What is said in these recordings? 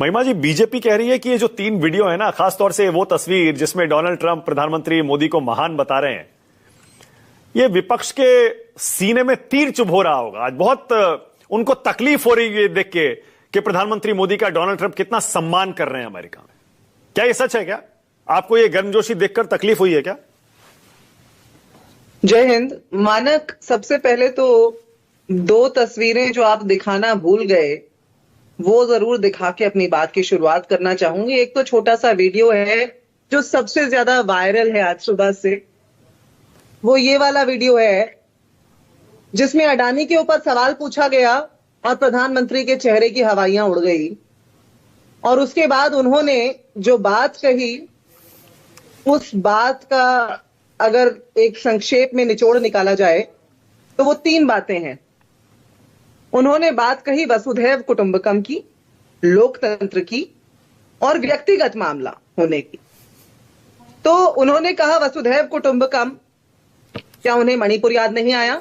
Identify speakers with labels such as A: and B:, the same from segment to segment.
A: महिमा जी, बीजेपी कह रही है कि ये जो 3 वीडियो है ना, खासतौर से वो तस्वीर जिसमें डोनाल्ड ट्रंप प्रधानमंत्री मोदी को महान बता रहे हैं, ये विपक्ष के सीने में तीर चुभ हो रहा होगा। आज बहुत उनको तकलीफ हो रही है देख के कि प्रधानमंत्री मोदी का डोनाल्ड ट्रंप कितना सम्मान कर रहे हैं अमेरिका में। क्या ये सच है? क्या आपको ये गर्मजोशी देखकर तकलीफ हुई है क्या?
B: जय हिंद। मानक, सबसे पहले तो 2 तस्वीरें जो आप दिखाना भूल गए वो जरूर दिखा के अपनी बात की शुरुआत करना चाहूंगी। एक तो छोटा सा वीडियो है जो सबसे ज्यादा वायरल है आज सुबह से। वो ये वाला वीडियो है जिसमें अडानी के ऊपर सवाल पूछा गया और प्रधानमंत्री के चेहरे की हवाइयां उड़ गई, और उसके बाद उन्होंने जो बात कही उस बात का अगर एक संक्षेप में निचोड़ निकाला जाए तो वो 3 बातें हैं। उन्होंने बात कही वसुधैव कुटुंबकम की, लोकतंत्र की और व्यक्तिगत मामला होने की। तो उन्होंने कहा वसुधैव कुटुंबकम, क्या उन्हें मणिपुर याद नहीं आया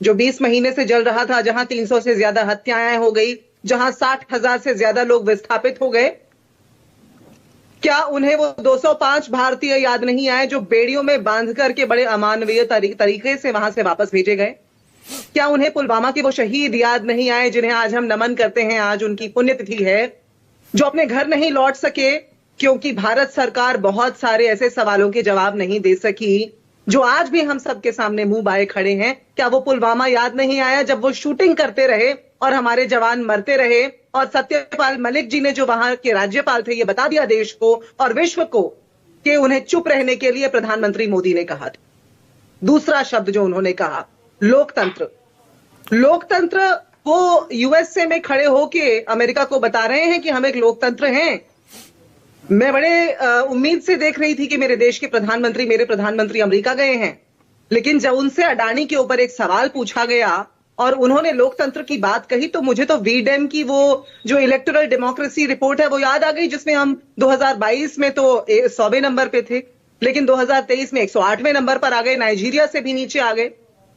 B: जो 20 महीने से जल रहा था, जहां 300 से ज्यादा हत्याएं हो गई, जहां 60,000 से ज्यादा लोग विस्थापित हो गए? क्या उन्हें वो 205 भारतीय याद नहीं आए जो बेड़ियों में बांध करके बड़े अमानवीय तरीके से वहां से वापस भेजे गए? क्या उन्हें पुलवामा के वो शहीद याद नहीं आए जिन्हें आज हम नमन करते हैं, आज उनकी पुण्यतिथि है, जो अपने घर नहीं लौट सके क्योंकि भारत सरकार बहुत सारे ऐसे सवालों के जवाब नहीं दे सकी जो आज भी हम सबके सामने मुंह बाए खड़े हैं? क्या वो पुलवामा याद नहीं आया जब वो शूटिंग करते रहे और हमारे जवान मरते रहे और सत्यपाल मलिक जी ने जो वहां के राज्यपाल थे ये बता दिया देश को और विश्व को कि उन्हें चुप रहने के लिए प्रधानमंत्री मोदी ने कहा था। दूसरा शब्द जो उन्होंने कहा, लोकतंत्र। लोकतंत्र, वो यूएसए में खड़े होके अमेरिका को बता रहे हैं कि हम एक लोकतंत्र हैं। मैं बड़े उम्मीद से देख रही थी कि मेरे देश के प्रधानमंत्री, मेरे प्रधानमंत्री अमेरिका गए हैं, लेकिन जब उनसे अडानी के ऊपर एक सवाल पूछा गया और उन्होंने लोकतंत्र की बात कही तो मुझे तो वीडेम की वो जो इलेक्टोरल डेमोक्रेसी रिपोर्ट है वो याद आ गई, जिसमें हम 2022 में तो 100वें नंबर पे थे, लेकिन 2023 में 108वें नंबर पर आ गए, नाइजीरिया से भी नीचे आ गए।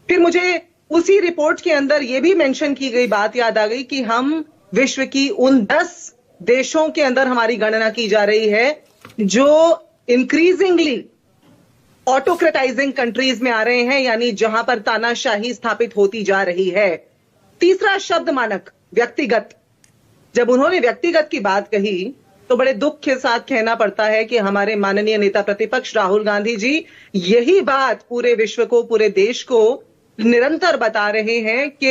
B: फिर मुझे उसी रिपोर्ट के अंदर यह भी मेंशन की गई बात याद आ गई कि हम विश्व की उन 10 देशों के अंदर हमारी गणना की जा रही है जो इंक्रीजिंगली ऑटोक्रेटाइजिंग कंट्रीज में आ रहे हैं, यानी जहां पर तानाशाही स्थापित होती जा रही है। तीसरा शब्द मानक, व्यक्तिगत। जब उन्होंने व्यक्तिगत की बात कही तो बड़े दुख के साथ कहना पड़ता है कि हमारे माननीय नेता प्रतिपक्ष राहुल गांधी जी यही बात पूरे विश्व को, पूरे देश को निरंतर बता रहे हैं कि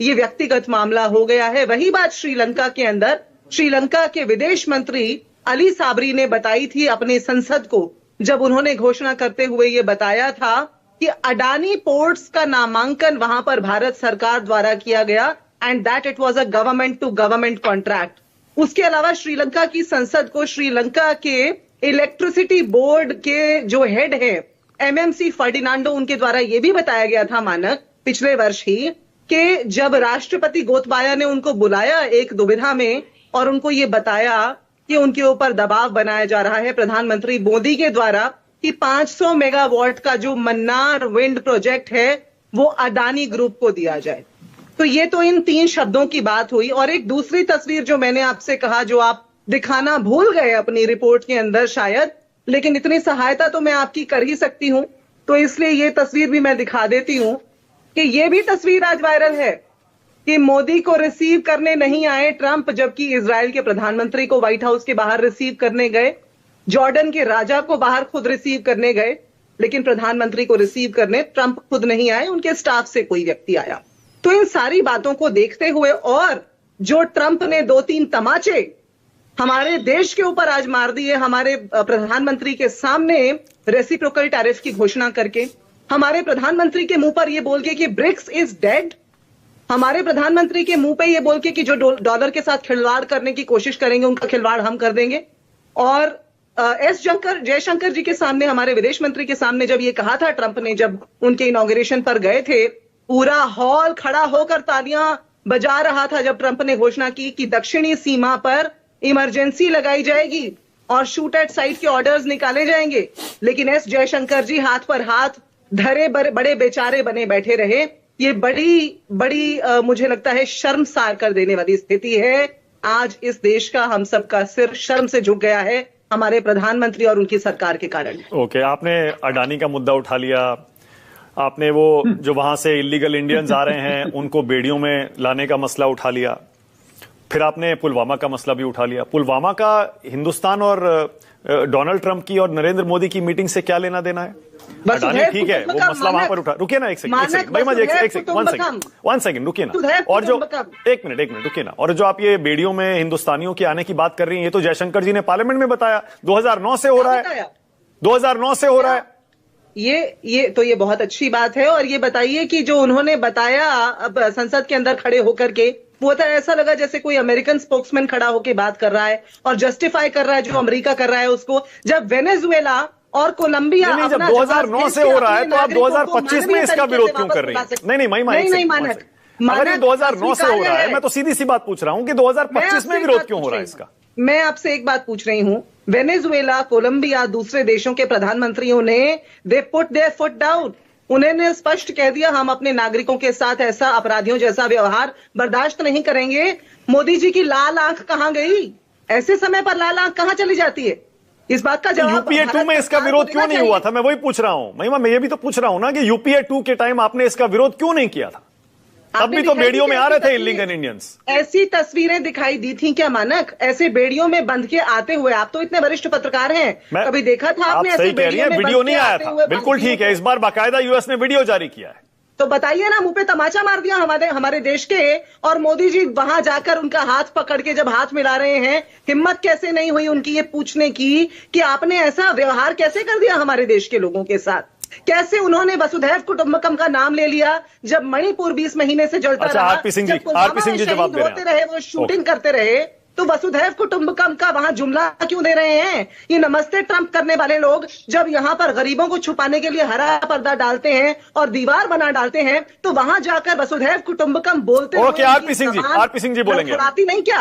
B: ये व्यक्तिगत मामला हो गया है। वही बात श्रीलंका के अंदर श्रीलंका के विदेश मंत्री अली साबरी ने बताई थी अपने संसद को, जब उन्होंने घोषणा करते हुए यह बताया था कि अडानी पोर्ट्स का नामांकन वहां पर भारत सरकार द्वारा किया गया and that it was a government to government contract. उसके अलावा श्रीलंका की संसद को श्रीलंका के इलेक्ट्रिसिटी बोर्ड के जो हेड है एमएमसी फर्डिनांडो, उनके द्वारा यह भी बताया गया था मानक पिछले वर्ष ही कि जब राष्ट्रपति गोतबाया ने उनको बुलाया एक दुविधा में और उनको यह बताया कि उनके ऊपर दबाव बनाया जा रहा है प्रधानमंत्री मोदी के द्वारा कि 500 मेगावाट का जो मन्नार विंड प्रोजेक्ट है वो अडानी ग्रुप को दिया जाए। तो ये तो इन 3 शब्दों की बात हुई। और एक दूसरी तस्वीर जो मैंने आपसे कहा, जो आप दिखाना भूल गए अपनी रिपोर्ट के अंदर शायद, लेकिन इतनी सहायता तो मैं आपकी कर ही सकती हूं, तो इसलिए ये तस्वीर भी मैं दिखा देती हूं कि ये भी तस्वीर आज वायरल है कि मोदी को रिसीव करने नहीं आए ट्रंप, जबकि इजराइल के प्रधानमंत्री को व्हाइट हाउस के बाहर रिसीव करने गए, जॉर्डन के राजा को बाहर खुद रिसीव करने गए, लेकिन प्रधानमंत्री को रिसीव करने ट्रंप खुद नहीं आए, उनके स्टाफ से कोई व्यक्ति आया। तो इन सारी बातों को देखते हुए और जो ट्रंप ने 2-3 तमाचे हमारे देश के ऊपर आज मार दिए, हमारे प्रधानमंत्री के सामने रेसिप्रोकल टैरिफ की घोषणा करके, हमारे प्रधानमंत्री के मुंह पर यह बोल के कि ब्रिक्स इज डेड, हमारे प्रधानमंत्री के मुंह पे ये बोल के कि जो डॉलर के साथ खिलवाड़ करने की कोशिश करेंगे उनका खिलवाड़ हम कर देंगे। और जयशंकर जी के सामने, हमारे विदेश मंत्री के सामने जब ये कहा था ट्रंप ने, जब उनके इनॉग्रेशन पर गए थे, पूरा हॉल खड़ा होकर तालियां बजा रहा था जब ट्रंप ने घोषणा की कि दक्षिणी सीमा पर इमरजेंसी लगाई जाएगी और शूट एट साइट के ऑर्डर्स निकाले जाएंगे। लेकिन एस जयशंकर जी हाथ पर हाथ धरे बड़े बेचारे बने बैठे रहे। ये बड़ी मुझे लगता है शर्मसार कर देने वाली स्थिति है आज इस देश का, हम सबका सिर शर्म से झुक गया है हमारे प्रधानमंत्री और उनकी सरकार के कारण।
A: ओके, आपने अडानी का मुद्दा उठा लिया, आपने वो जो वहां से इलीगल इंडियंस आ रहे हैं उनको बेड़ियों में लाने का मसला उठा लिया, फिर आपने पुलवामा का मसला भी उठा लिया। पुलवामा का हिंदुस्तान और डोनाल्ड ट्रंप की और नरेंद्र मोदी की मीटिंग से क्या लेना देना है? अडानी ठीक है, वो मसला वहां पर उठा, रुकिए ना एक सेकंड, वन सेकंड रुकिए ना। और जो एक मिनट रुकिए ना। और जो आप ये बेड़ियों में हिंदुस्तानियों के आने की बात कर रही हैं, ये तो जयशंकर जी ने पार्लियामेंट में बताया 2009 से हो रहा है, 2009 से हो रहा है।
B: ये बहुत अच्छी बात है। और ये बताइए कि जो उन्होंने बताया अब संसद के अंदर खड़े होकर के, वो तो ऐसा लगा जैसे कोई अमेरिकन स्पोक्समैन खड़ा होकर बात कर रहा है और जस्टिफाई कर रहा है जो अमेरिका कर रहा है उसको। जब वेनेजुएला और कोलंबिया
A: जब 2009 से हो रहा है तो आप 2025 में इसका विरोध क्यों कर रही हैं? नहीं मानक, अगर ये 2009 से हो रहा है, मैं तो सीधी सी बात पूछ रहा हूं कि 2025 में विरोध क्यों हो रहा है इसका?
B: मैं आपसे एक बात पूछ रही हूं, वेनेजुएला, कोलंबिया, दूसरे देशों के प्रधानमंत्रियों ने they put there foot down. उन्होंने स्पष्ट कह दिया हम अपने नागरिकों के साथ ऐसा अपराधियों जैसा व्यवहार बर्दाश्त नहीं करेंगे। मोदी जी की लाल आंख कहां गई? ऐसे समय पर लाल आंख कहां चली जाती है? इस बात का जवाब
A: यूपीए 2 में इसका विरोध क्यों नहीं हुआ था? मैं वही पूछ रहा हूं महिमा, मैं ये भी तो पूछ रहा हूं ना कि यूपीए 2 के टाइम आपने इसका विरोध क्यों नहीं किया था? अब भी तो बेड़ियों में आ रहे थे इलीगल इंडियंस।
B: ऐसी तस्वीरें दिखाई दी थी क्या मानक? ऐसे बेड़ियों में बंध के आते हुए? आप तो इतने वरिष्ठ पत्रकार हैं, कभी देखा था आपने?
A: आप सही कह रही हैं, वीडियो नहीं आया था, बिल्कुल ठीक है। इस बार बाकायदा यूएस ने वीडियो जारी किया है,
B: तो बताइए ना, मुंह पे तमाचा मार दिया हमारे देश के। और मोदी जी वहां जाकर उनका हाथ पकड़ के जब हाथ मिला रहे हैं, हिम्मत कैसे नहीं हुई उनकी ये पूछने की कि आपने ऐसा व्यवहार कैसे कर दिया हमारे देश के लोगों के साथ? कैसे उन्होंने वसुधैव कुटुंबकम का नाम ले लिया जब मणिपुर 20 महीने से जलता रहा,
A: आरपी सिंह जी जवाब दे
B: रहे, वो शूटिंग करते रहे, तो वसुधैव कुटुंबकम का वहां जुमला क्यों दे रहे हैं? ये नमस्ते ट्रंप करने वाले लोग जब यहां पर गरीबों को छुपाने के लिए हरा पर्दा डालते हैं और दीवार बना डालते हैं, तो वहां जाकर वसुधैव कुटुंबकम बोलते हैं।
A: ओके, आरपी सिंह जी बोलेंगे।
B: नहीं क्या?